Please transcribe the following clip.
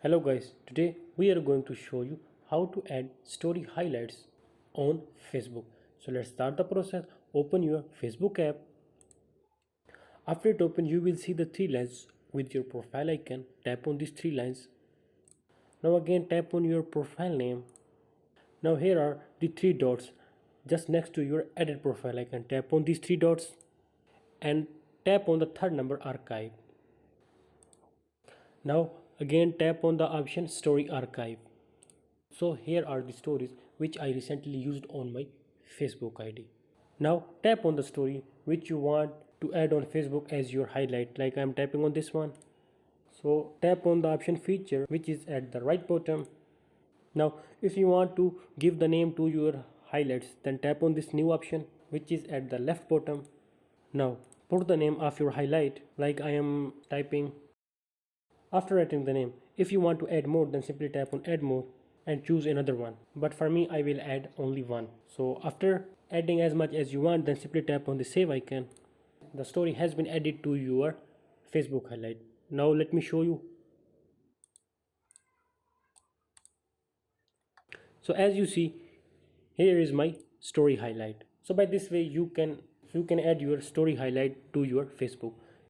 Hello guys, today we are going to show you how to add story highlights on Facebook. So let's start the process. Open your Facebook app. After it opens, you will see the three lines with your profile icon. Tap on these three lines. Now again tap on your profile name. Now here are the three dots just next to your edit profile icon. Tap on these three dots and tap on the third number archive. Now again tap on the option story archive. So here are the stories which I recently used on my Facebook ID. Now tap on the story which you want to add on Facebook as your highlight, like I'm tapping on this one. So tap on the option feature which is at the right bottom. Now if you want to give the name to your highlights, then tap on this new option which is at the left bottom. Now put the name of your highlight like I am typing. After writing the name, if you want to add more, then simply tap on add more and choose another one. But for me, I will add only one. So after adding as much as you want, then simply tap on the save icon. The story has been added to your Facebook highlight. Now let me show you. So as you see, here is my story highlight. So by this way, you can add your story highlight to your Facebook.